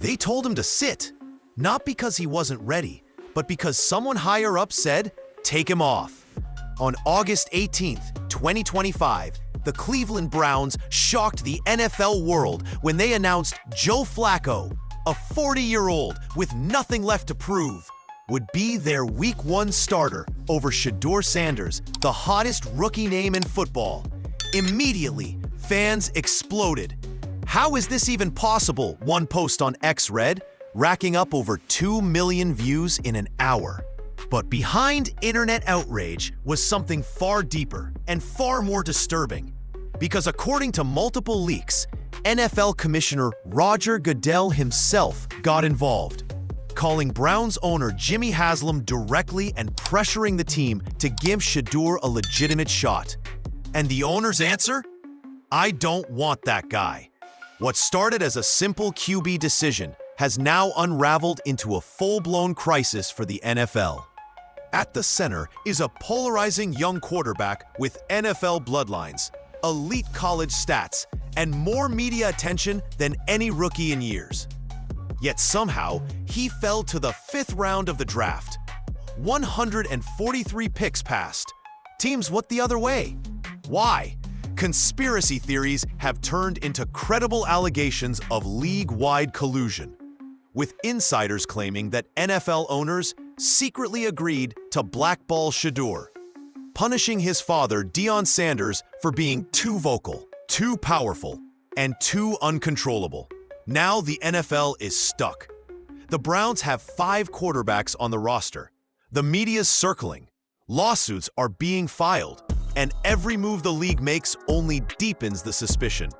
They told him to sit, not because he wasn't ready, but because someone higher up said, take him off. On August 18th, 2025, the Cleveland Browns shocked the NFL world when they announced Joe Flacco, a 40-year-old with nothing left to prove, would be their Week 1 starter over Shedeur Sanders, the hottest rookie name in football. Immediately, fans exploded. How is this even possible? One post on X read, racking up over 2 million views in an hour. But behind internet outrage was something far deeper and far more disturbing. Because according to multiple leaks, NFL Commissioner Roger Goodell himself got involved, calling Browns owner Jimmy Haslam directly and pressuring the team to give Shedeur a legitimate shot. And the owner's answer? I don't want that guy. What started as a simple QB decision has now unraveled into a full-blown crisis for the NFL. At the center is a polarizing young quarterback with NFL bloodlines, elite college stats, and more media attention than any rookie in years. Yet somehow, he fell to the 5th round of the draft. 143 picks passed. Teams looked the other way. Why? Conspiracy theories have turned into credible allegations of league-wide collusion, with insiders claiming that NFL owners secretly agreed to blackball Shedeur, punishing his father, Deion Sanders, for being too vocal, too powerful, and too uncontrollable. Now the NFL is stuck. The Browns have 5 quarterbacks on the roster. The media's circling. Lawsuits are being filed, and every move the league makes only deepens the suspicion.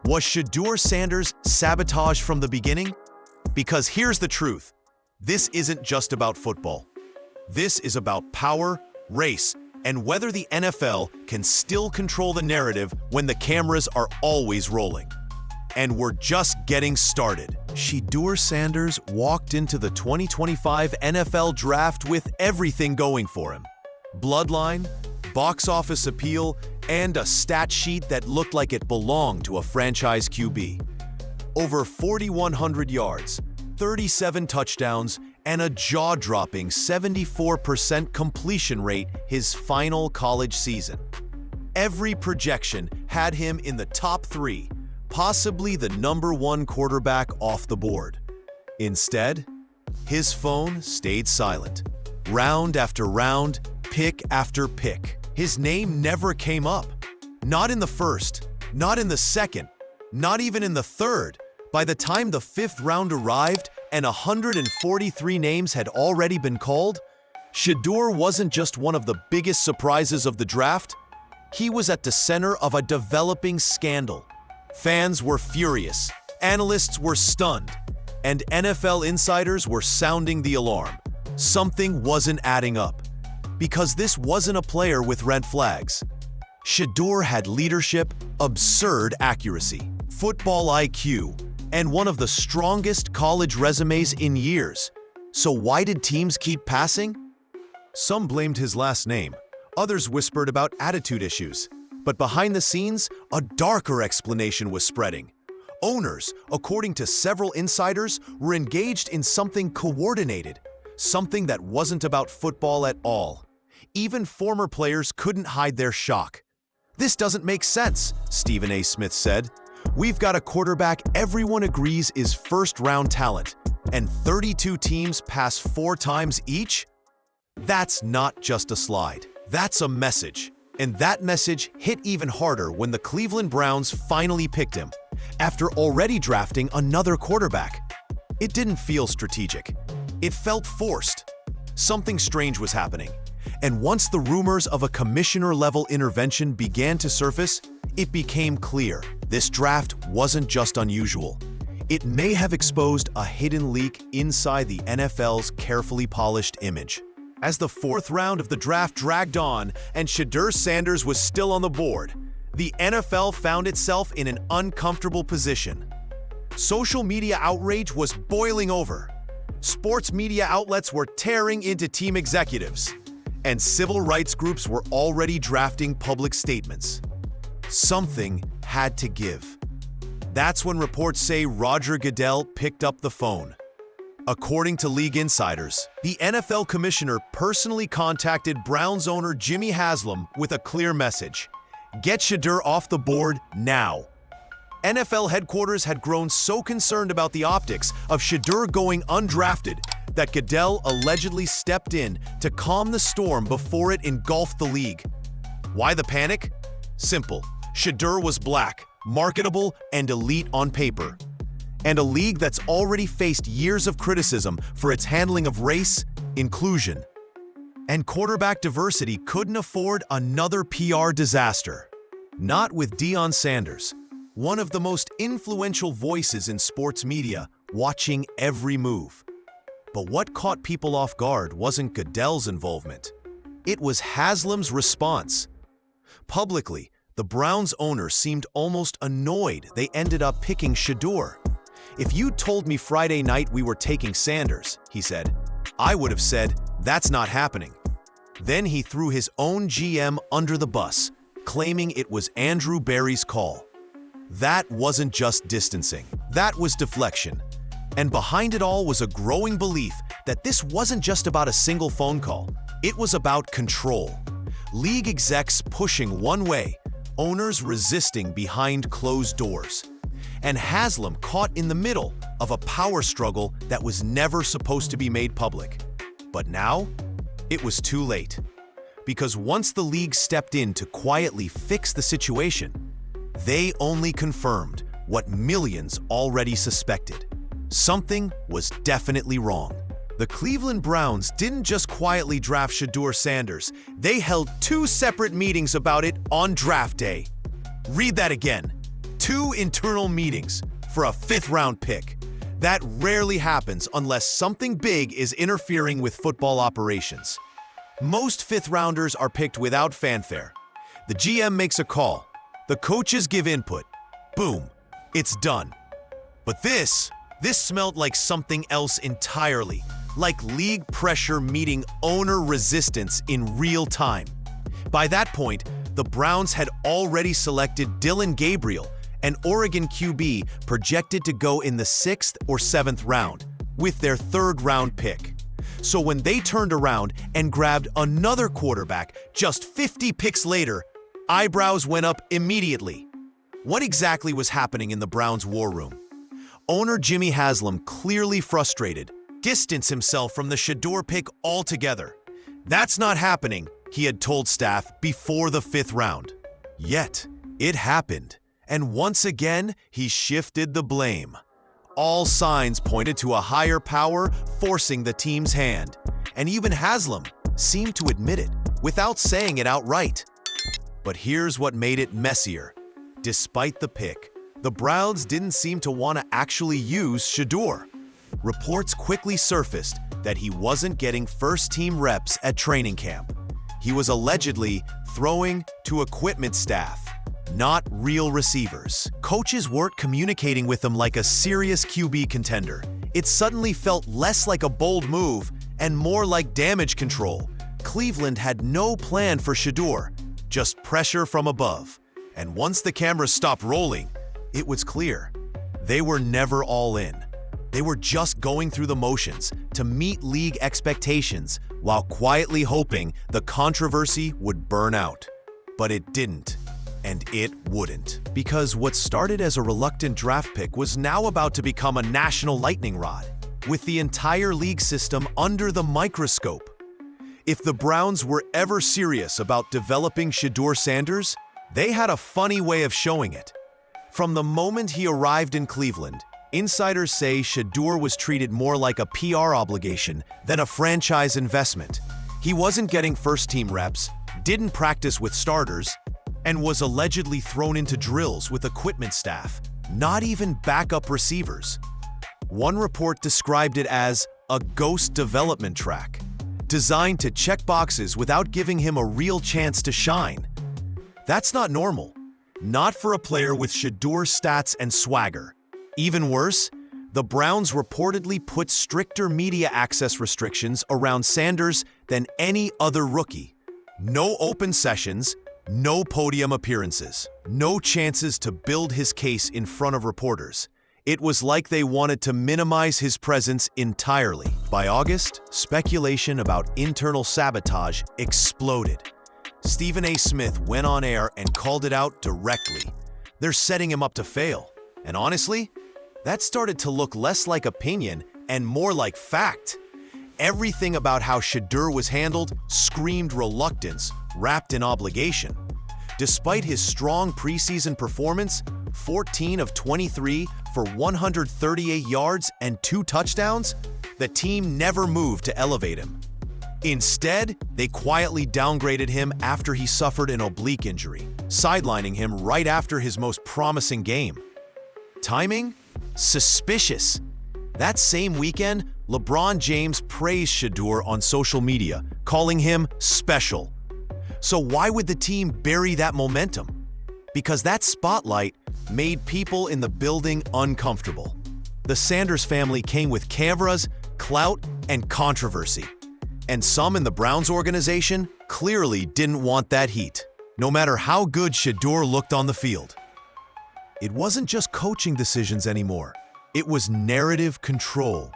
Was Shedeur Sanders sabotage from the beginning? Because here's the truth. This isn't just about football. This is about power, race, and whether the NFL can still control the narrative when the cameras are always rolling. And we're just getting started. Shedeur Sanders walked into the 2025 NFL Draft with everything going for him. Bloodline, box office appeal, and a stat sheet that looked like it belonged to a franchise QB. Over 4,100 yards, 37 touchdowns, and a jaw-dropping 74% completion rate his final college season. Every projection had him in the top 3, possibly the #1 quarterback off the board. Instead, his phone stayed silent. Round after round, pick after pick. His name never came up. Not in the 1st, not in the 2nd, not even in the 3rd. By the time the 5th round arrived and 143 names had already been called, Shedeur wasn't just one of the biggest surprises of the draft. He was at the center of a developing scandal. Fans were furious, analysts were stunned, and NFL insiders were sounding the alarm. Something wasn't adding up. Because this wasn't a player with red flags. Shedeur had leadership, absurd accuracy, football IQ, and one of the strongest college resumes in years. So why did teams keep passing? Some blamed his last name. Others whispered about attitude issues. But behind the scenes, a darker explanation was spreading. Owners, according to several insiders, were engaged in something coordinated, something that wasn't about football at all. Even former players couldn't hide their shock. This doesn't make sense, Stephen A. Smith said. We've got a quarterback everyone agrees is first-round talent, and 32 teams pass 4 times each? That's not just a slide. That's a message. And that message hit even harder when the Cleveland Browns finally picked him, after already drafting another quarterback. It didn't feel strategic. It felt forced. Something strange was happening. And once the rumors of a commissioner-level intervention began to surface, it became clear this draft wasn't just unusual. It may have exposed a hidden leak inside the NFL's carefully polished image. As the 4th round of the draft dragged on and Shedeur Sanders was still on the board, the NFL found itself in an uncomfortable position. Social media outrage was boiling over. Sports media outlets were tearing into team executives, and civil rights groups were already drafting public statements. Something had to give. That's when reports say Roger Goodell picked up the phone. According to league insiders, the NFL commissioner personally contacted Browns owner Jimmy Haslam with a clear message: get Shedeur off the board now. NFL headquarters had grown so concerned about the optics of Shedeur going undrafted that Goodell allegedly stepped in to calm the storm before it engulfed the league. Why the panic? Simple. Shedeur was black, marketable, and elite on paper. And a league that's already faced years of criticism for its handling of race, inclusion, and quarterback diversity couldn't afford another PR disaster. Not with Deion Sanders, one of the most influential voices in sports media, watching every move. But what caught people off guard wasn't Goodell's involvement. It was Haslam's response. Publicly, the Browns owner seemed almost annoyed they ended up picking Shedeur. If you told me Friday night we were taking Sanders, he said, I would have said, that's not happening. Then he threw his own GM under the bus, claiming it was Andrew Berry's call. That wasn't just distancing, that was deflection. And behind it all was a growing belief that this wasn't just about a single phone call, it was about control. League execs pushing one way, owners resisting behind closed doors. And Haslam caught in the middle of a power struggle that was never supposed to be made public. But now, it was too late. Because once the league stepped in to quietly fix the situation, they only confirmed what millions already suspected. Something was definitely wrong. The Cleveland Browns didn't just quietly draft Shedeur Sanders, they held 2 separate meetings about it on draft day. Read that again. 2 internal meetings for a 5th-round pick. That rarely happens unless something big is interfering with football operations. Most 5th-rounders are picked without fanfare. The GM makes a call. The coaches give input. Boom, it's done. But this smelled like something else entirely, like league pressure meeting owner resistance in real time. By that point, the Browns had already selected Dillon Gabriel, an Oregon QB projected to go in the 6th or 7th round, with their 3rd-round pick. So when they turned around and grabbed another quarterback just 50 picks later, eyebrows went up immediately. What exactly was happening in the Browns' war room? Owner Jimmy Haslam, clearly frustrated, distanced himself from the Shedeur pick altogether. That's not happening, he had told staff before the 5th round. Yet, it happened. And once again, he shifted the blame. All signs pointed to a higher power forcing the team's hand. And even Haslam seemed to admit it, without saying it outright. But here's what made it messier. Despite the pick, the Browns didn't seem to want to actually use Shedeur. Reports quickly surfaced that he wasn't getting first-team reps at training camp. He was allegedly throwing to equipment staff, not real receivers. Coaches weren't communicating with him like a serious QB contender. It suddenly felt less like a bold move and more like damage control. Cleveland had no plan for Shedeur, just pressure from above. And once the cameras stopped rolling, it was clear. They were never all in. They were just going through the motions to meet league expectations while quietly hoping the controversy would burn out. But it didn't. And it wouldn't. Because what started as a reluctant draft pick was now about to become a national lightning rod, with the entire league system under the microscope. If the Browns were ever serious about developing Shedeur Sanders, they had a funny way of showing it. From the moment he arrived in Cleveland, insiders say Shedeur was treated more like a PR obligation than a franchise investment. He wasn't getting first-team reps, didn't practice with starters, and was allegedly thrown into drills with equipment staff, not even backup receivers. One report described it as a ghost development track, designed to check boxes without giving him a real chance to shine. That's not normal, not for a player with Shedeur's stats and swagger. Even worse, the Browns reportedly put stricter media access restrictions around Sanders than any other rookie. No open sessions, No podium appearances, no chances to build his case in front of reporters. It was like they wanted to minimize his presence entirely. By August, speculation about internal sabotage exploded. Stephen A. Smith went on air and called it out directly. They're setting him up to fail. And honestly, that started to look less like opinion and more like fact. Everything about how Shedeur was handled screamed reluctance, wrapped in obligation. Despite his strong preseason performance, 14 of 23 for 138 yards and 2 touchdowns, the team never moved to elevate him. Instead, they quietly downgraded him after he suffered an oblique injury, sidelining him right after his most promising game. Timing? Suspicious. That same weekend, LeBron James praised Shedeur on social media, calling him special. So why would the team bury that momentum? Because that spotlight made people in the building uncomfortable. The Sanders family came with cameras, clout, and controversy. And some in the Browns organization clearly didn't want that heat, no matter how good Shedeur looked on the field. It wasn't just coaching decisions anymore. It was narrative control.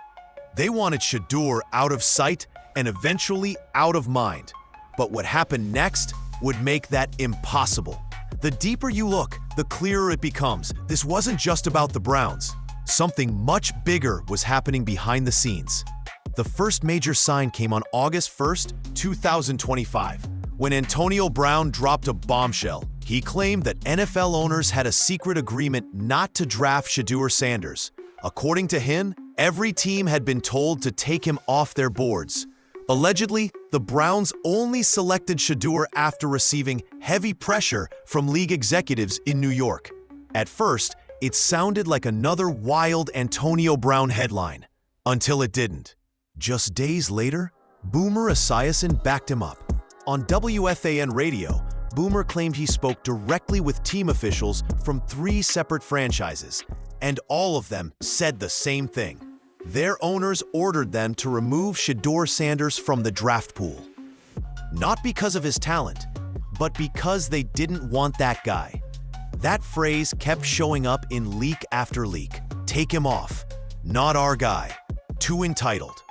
They wanted Shedeur out of sight and eventually out of mind. But what happened next would make that impossible. The deeper you look, the clearer it becomes. This wasn't just about the Browns. Something much bigger was happening behind the scenes. The first major sign came on August 1st, 2025, when Antonio Brown dropped a bombshell. He claimed that NFL owners had a secret agreement not to draft Shedeur Sanders. According to him, every team had been told to take him off their boards. Allegedly, the Browns only selected Shedeur after receiving heavy pressure from league executives in New York. At first, it sounded like another wild Antonio Brown headline, until it didn't. Just days later, Boomer Esiason backed him up. On WFAN radio, Boomer claimed he spoke directly with team officials from 3 separate franchises, and all of them said the same thing. Their owners ordered them to remove Shedeur Sanders from the draft pool. Not because of his talent, but because they didn't want that guy. That phrase kept showing up in leak after leak. Take him off. Not our guy. Too entitled.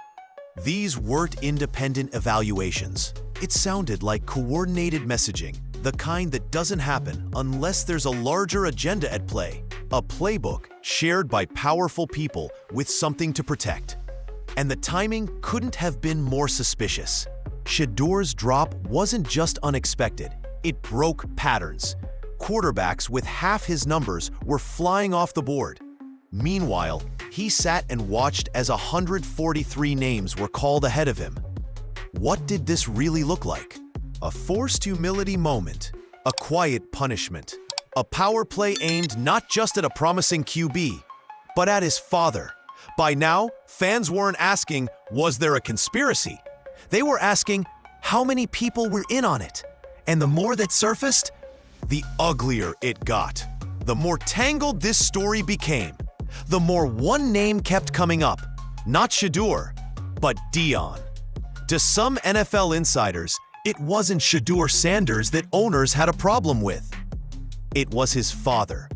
These weren't independent evaluations. It sounded like coordinated messaging, the kind that doesn't happen unless there's a larger agenda at play, a playbook shared by powerful people with something to protect. And the timing couldn't have been more suspicious. Shedeur's drop wasn't just unexpected, it broke patterns. Quarterbacks with half his numbers were flying off the board. Meanwhile, he sat and watched as 143 names were called ahead of him. What did this really look like? A forced humility moment, a quiet punishment, a power play aimed not just at a promising QB, but at his father. By now, fans weren't asking, was there a conspiracy? They were asking, how many people were in on it? And the more that surfaced, the uglier it got. The more tangled this story became, the more one name kept coming up. Not Shedeur, but Deion. To some NFL insiders, it wasn't Shedeur Sanders that owners had a problem with. It was his father.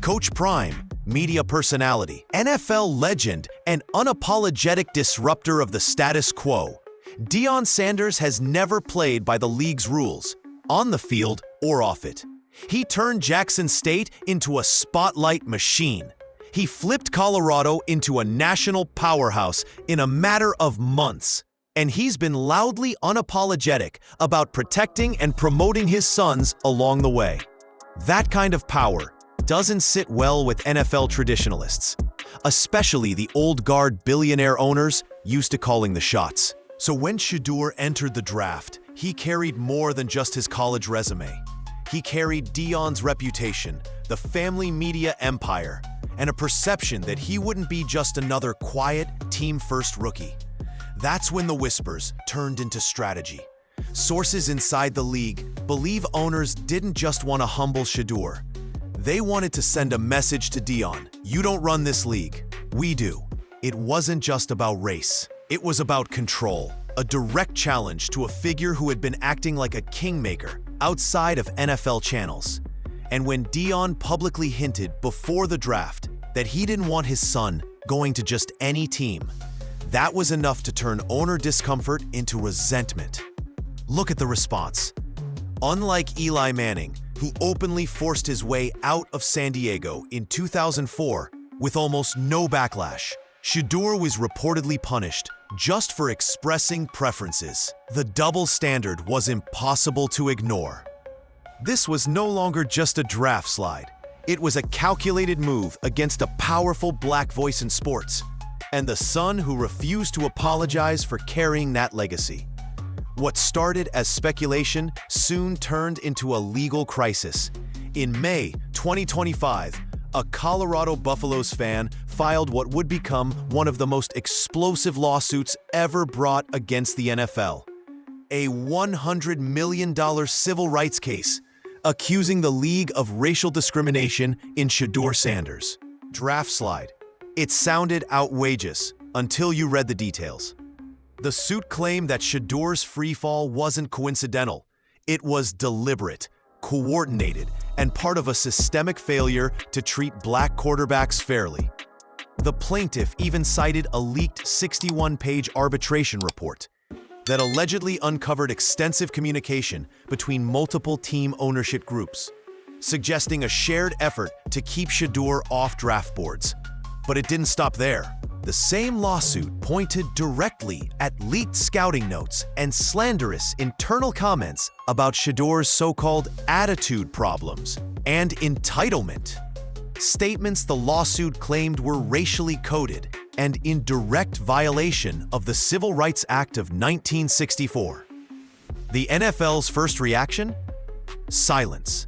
Coach Prime, media personality, NFL legend, and unapologetic disruptor of the status quo. Deion Sanders has never played by the league's rules, on the field or off it. He turned Jackson State into a spotlight machine. He flipped Colorado into a national powerhouse in a matter of months. And he's been loudly unapologetic about protecting and promoting his sons along the way. That kind of power doesn't sit well with NFL traditionalists, especially the old guard billionaire owners used to calling the shots. So when Shedeur entered the draft, he carried more than just his college resume. He carried Deion's reputation, the family media empire, and a perception that he wouldn't be just another quiet, team-first rookie. That's when the whispers turned into strategy. Sources inside the league believe owners didn't just want to humble Shedeur. They wanted to send a message to Deion, you don't run this league, we do. It wasn't just about race. It was about control, a direct challenge to a figure who had been acting like a kingmaker outside of NFL channels. And when Dion publicly hinted before the draft that he didn't want his son going to just any team, that was enough to turn owner discomfort into resentment. Look at the response. Unlike Eli Manning, who openly forced his way out of San Diego in 2004 with almost no backlash, Shedeur was reportedly punished just for expressing preferences. The double standard was impossible to ignore. This was no longer just a draft slide. It was a calculated move against a powerful black voice in sports, and the son who refused to apologize for carrying that legacy. What started as speculation soon turned into a legal crisis. In May 2025, a Colorado Buffaloes fan filed what would become one of the most explosive lawsuits ever brought against the NFL. A $100 million civil rights case accusing the league of racial discrimination in Shedeur Sanders' draft slide. It sounded outrageous until you read the details. The suit claimed that Shedeur's freefall wasn't coincidental. It was deliberate, coordinated, and part of a systemic failure to treat black quarterbacks fairly. The plaintiff even cited a leaked 61-page arbitration report that allegedly uncovered extensive communication between multiple team ownership groups, suggesting a shared effort to keep Shedeur off draft boards. But it didn't stop there. The same lawsuit pointed directly at leaked scouting notes and slanderous internal comments about Shedeur's so-called attitude problems and entitlement. Statements the lawsuit claimed were racially coded and in direct violation of the Civil Rights Act of 1964. The NFL's first reaction? Silence.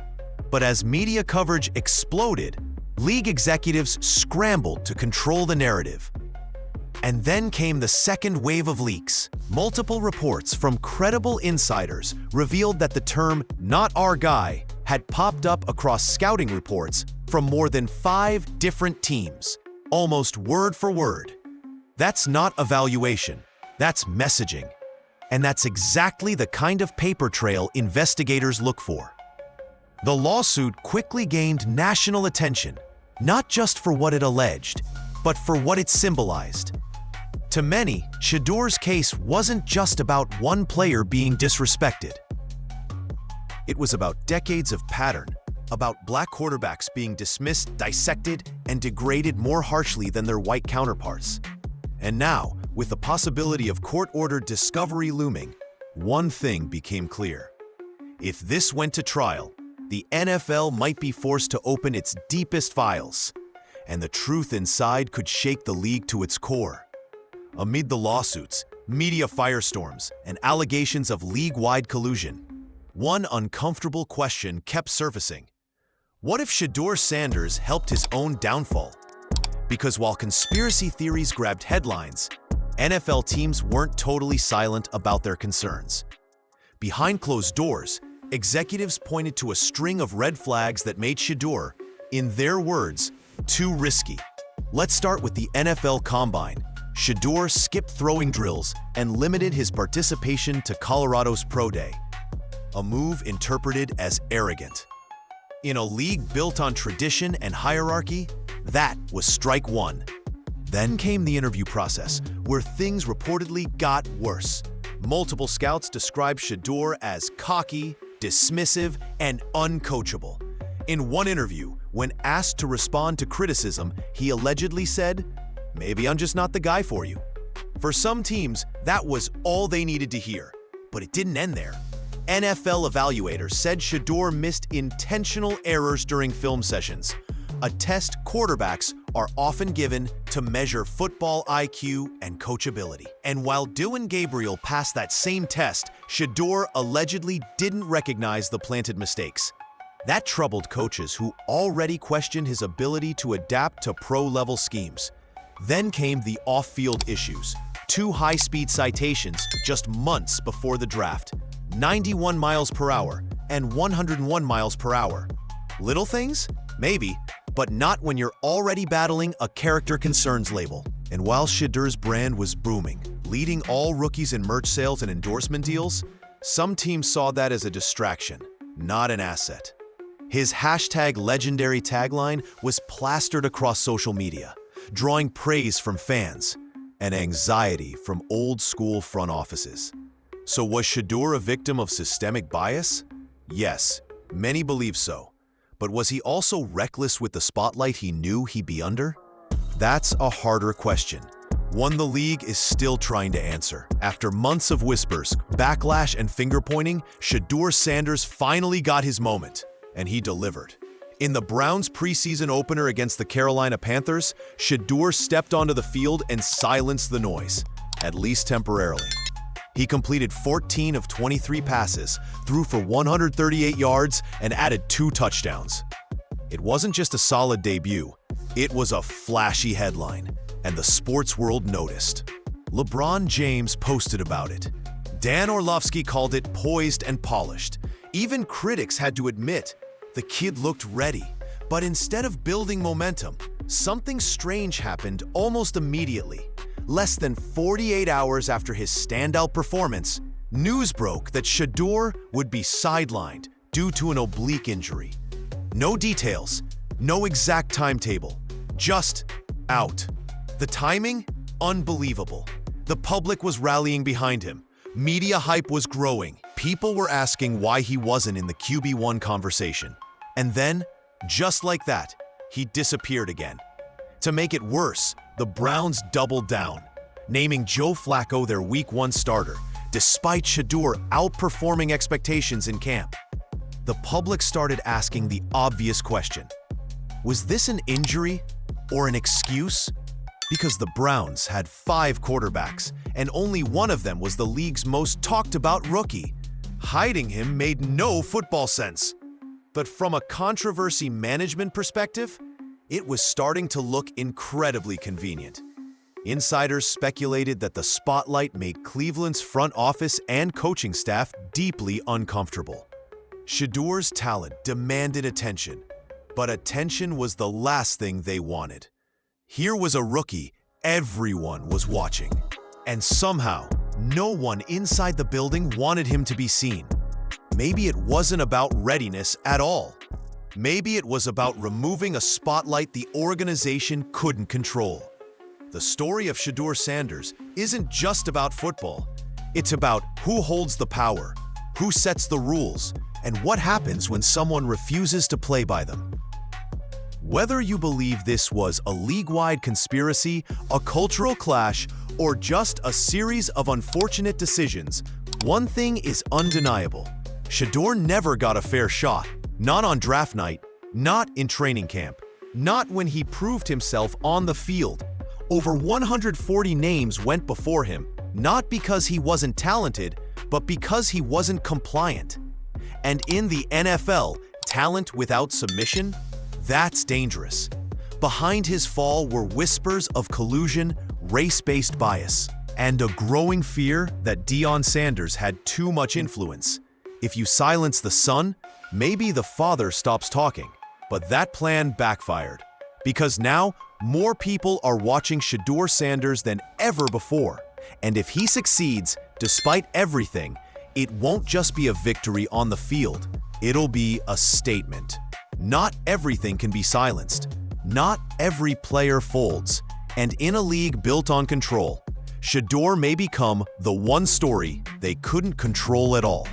But as media coverage exploded, league executives scrambled to control the narrative. And then came the second wave of leaks. Multiple reports from credible insiders revealed that the term "not our guy" had popped up across scouting reports from more than 5 different teams, almost word for word. That's not evaluation, that's messaging. And that's exactly the kind of paper trail investigators look for. The lawsuit quickly gained national attention, not just for what it alleged, but for what it symbolized. To many, Shedeur's case wasn't just about one player being disrespected. It was about decades of pattern, about black quarterbacks being dismissed, dissected, and degraded more harshly than their white counterparts. And now, with the possibility of court-ordered discovery looming, one thing became clear. If this went to trial, the NFL might be forced to open its deepest files, and the truth inside could shake the league to its core. Amid the lawsuits, media firestorms, and allegations of league-wide collusion, one uncomfortable question kept surfacing. What if Shedeur Sanders helped his own downfall? Because while conspiracy theories grabbed headlines, NFL teams weren't totally silent about their concerns. Behind closed doors, executives pointed to a string of red flags that made Shedeur, in their words, too risky. Let's start with the NFL Combine. Shedeur skipped throwing drills and limited his participation to Colorado's Pro Day, a move interpreted as arrogant. In a league built on tradition and hierarchy, that was strike one. Then came the interview process, where things reportedly got worse. Multiple scouts described Shedeur as cocky, dismissive, and uncoachable. In one interview, when asked to respond to criticism, he allegedly said, "Maybe I'm just not the guy for you." For some teams, that was all they needed to hear. But it didn't end there. NFL evaluators said Shedeur missed intentional errors during film sessions, a test quarterbacks are often given to measure football IQ and coachability. And while Dylan Gabriel passed that same test, Shedeur allegedly didn't recognize the planted mistakes. That troubled coaches who already questioned his ability to adapt to pro-level schemes. Then came the off-field issues. 2 high-speed citations just months before the draft, 91 miles per hour and 101 miles per hour. Little things? Maybe, but not when you're already battling a character concerns label. And while Shedeur's brand was booming, leading all rookies in merch sales and endorsement deals, some teams saw that as a distraction. not an asset. His #legendary tagline was plastered across social media, drawing praise from fans and anxiety from old-school front offices. So was Shedeur a victim of systemic bias? Yes, many believe so. But was he also reckless with the spotlight he knew he'd be under? That's a harder question, one the league is still trying to answer. After months of whispers, backlash, and finger-pointing, Shedeur Sanders finally got his moment, and he delivered. In the Browns' preseason opener against the Carolina Panthers, Shedeur stepped onto the field and silenced the noise, at least temporarily. He completed 14 of 23 passes, threw for 138 yards, and added 2 touchdowns. It wasn't just a solid debut, it was a flashy headline, and the sports world noticed. LeBron James posted about it. Dan Orlovsky called it poised and polished. Even critics had to admit the kid looked ready. But instead of building momentum, something strange happened almost immediately. Less than 48 hours after his standout performance, news broke that Shedeur would be sidelined due to an oblique injury. No details, no exact timetable, just out. The timing? Unbelievable. The public was rallying behind him. Media hype was growing. People were asking why he wasn't in the QB1 conversation. And then, just like that, he disappeared again. To make it worse, the Browns doubled down, naming Joe Flacco their Week 1 starter, despite Shedeur outperforming expectations in camp. The public started asking the obvious question: was this an injury or an excuse? Because the Browns had 5 quarterbacks, and only one of them was the league's most talked-about rookie. Hiding him made no football sense. But from a controversy management perspective, it was starting to look incredibly convenient. Insiders speculated that the spotlight made Cleveland's front office and coaching staff deeply uncomfortable. Shedeur's talent demanded attention, but attention was the last thing they wanted. Here was a rookie everyone was watching, and somehow, no one inside the building wanted him to be seen. Maybe it wasn't about readiness at all. Maybe it was about removing a spotlight the organization couldn't control. The story of Shedeur Sanders isn't just about football. It's about who holds the power, who sets the rules, and what happens when someone refuses to play by them. Whether you believe this was a league-wide conspiracy, a cultural clash, or just a series of unfortunate decisions, one thing is undeniable. Shedeur never got a fair shot, not on draft night, not in training camp, not when he proved himself on the field. Over 140 names went before him, not because he wasn't talented, but because he wasn't compliant. And in the NFL, talent without submission? That's dangerous. Behind his fall were whispers of collusion, race-based bias, and a growing fear that Deion Sanders had too much influence. If you silence the son, maybe the father stops talking. But that plan backfired, because now more people are watching Shedeur Sanders than ever before. And if he succeeds, despite everything, it won't just be a victory on the field. It'll be a statement. Not everything can be silenced. Not every player folds. And in a league built on control, Shedeur may become the one story they couldn't control at all.